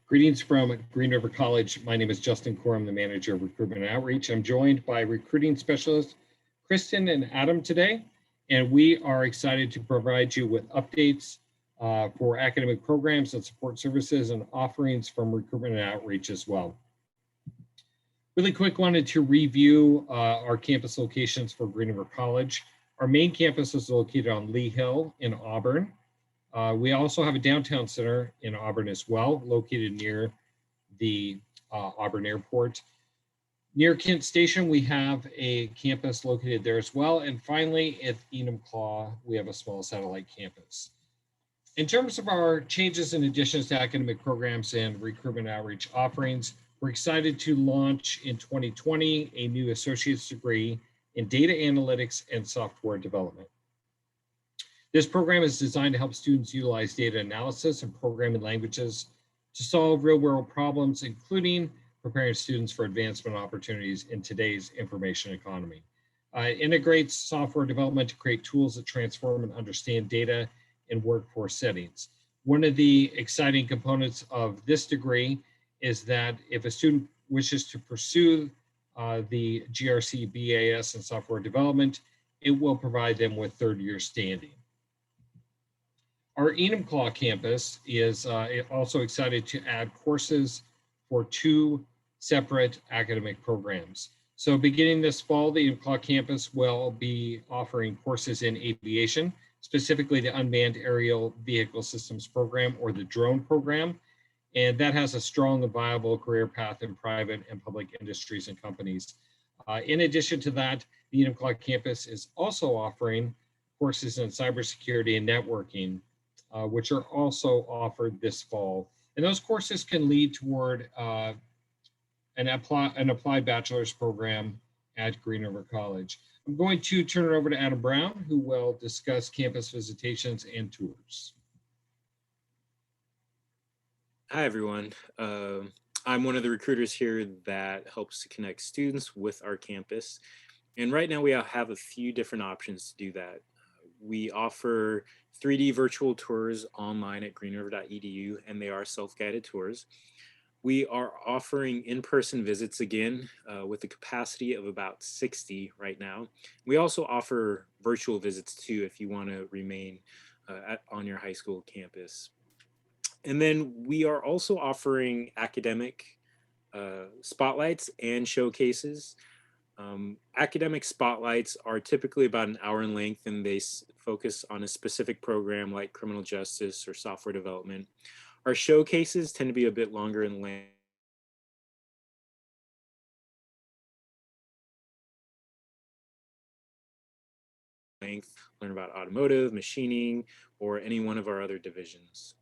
Greetings from Green River College. My name is Justin Core. I'm the manager of recruitment and outreach. I'm joined by recruiting specialists Kristen and Adam today, and we are excited to provide you with updates for academic programs and support services and offerings from recruitment and outreach as well. Really quick, wanted to review our campus locations for Green River College. Our main campus is located on Lee Hill in Auburn. We also have a downtown center in Auburn as well, located near the Auburn Airport. Near Kent Station, we have a campus located there as well. And finally, at Enumclaw, we have a small satellite campus. In terms of our changes and additions to academic programs and recruitment outreach offerings, we're excited to launch in 2020 a new associate's degree in data analytics and software development. This program is designed to help students utilize data analysis and programming languages to solve real-world problems, including preparing students for advancement opportunities in today's information economy. It integrates software development to create tools that transform and understand data in workforce settings. One of the exciting components of this degree is that if a student wishes to pursue the GRC BAS in software development, it will provide them with third-year standing. Our Enumclaw campus is also excited to add courses for 2 separate academic programs. So beginning this fall, the Enumclaw campus will be offering courses in aviation, specifically the Unmanned Aerial Vehicle Systems program, or the drone program. And that has a strong and viable career path in private and public industries and companies. In addition to that, the Enumclaw campus is also offering courses in cybersecurity and networking, which are also offered this fall. And those courses can lead toward an applied bachelor's program at Green River College. I'm going to turn it over to Adam Brown, who will discuss campus visitations and tours. Hi, everyone. I'm one of the recruiters here that helps to connect students with our campus. And right now we have a few different options to do that. We offer 3D virtual tours online at greenriver.edu, and they are self-guided tours. We are offering in-person visits again with a capacity of about 60 right now. We also offer virtual visits too if you want to remain on your high school campus. And then we are also offering academic spotlights and showcases. Academic spotlights are typically about an hour in length, and they focus on a specific program like criminal justice or software development. Our showcases tend to be a bit longer in length, learn about automotive, machining, or any one of our other divisions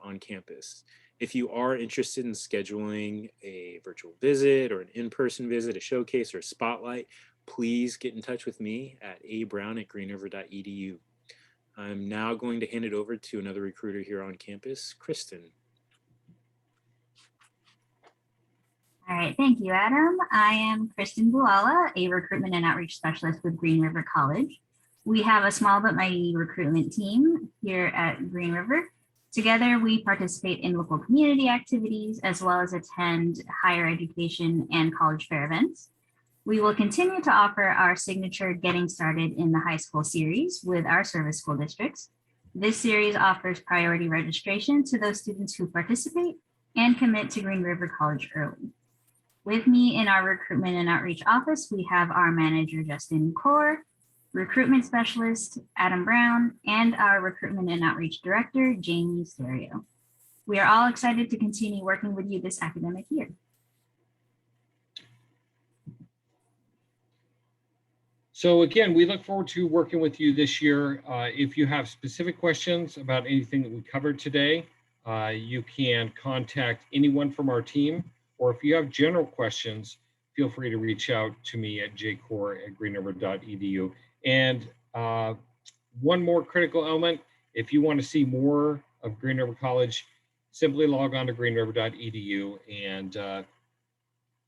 on campus. If you are interested in scheduling a virtual visit or an in-person visit, a showcase, or a spotlight, please get in touch with me at abrown@greenriver.edu. I'm now going to hand it over to another recruiter here on campus, Kristen. All right, thank you, Adam. I am Kristen Buala, a recruitment and outreach specialist with Green River College. We have a small but mighty recruitment team here at Green River. Together, we participate in local community activities as well as attend higher education and college fair events. We will continue to offer our signature Getting Started in the High School series with our service school districts. This series offers priority registration to those students who participate and commit to Green River College early. With me in our recruitment and outreach office, we have our manager, Justin Core, recruitment specialist, Adam Brown, and our recruitment and outreach director, Jamie Stereo. We are all excited to continue working with you this academic year. So again, we look forward to working with you this year. If you have specific questions about anything that we covered today, you can contact anyone from our team, or if you have general questions, feel free to reach out to me at jcore@greenriver.edu. And one more critical element, if you want to see more of Green River College, simply log on to greenriver.edu and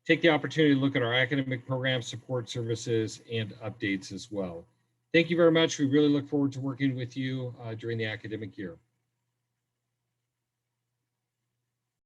take the opportunity to look at our academic programs, support services, and updates as well. Thank you very much. We really look forward to working with you during the academic year.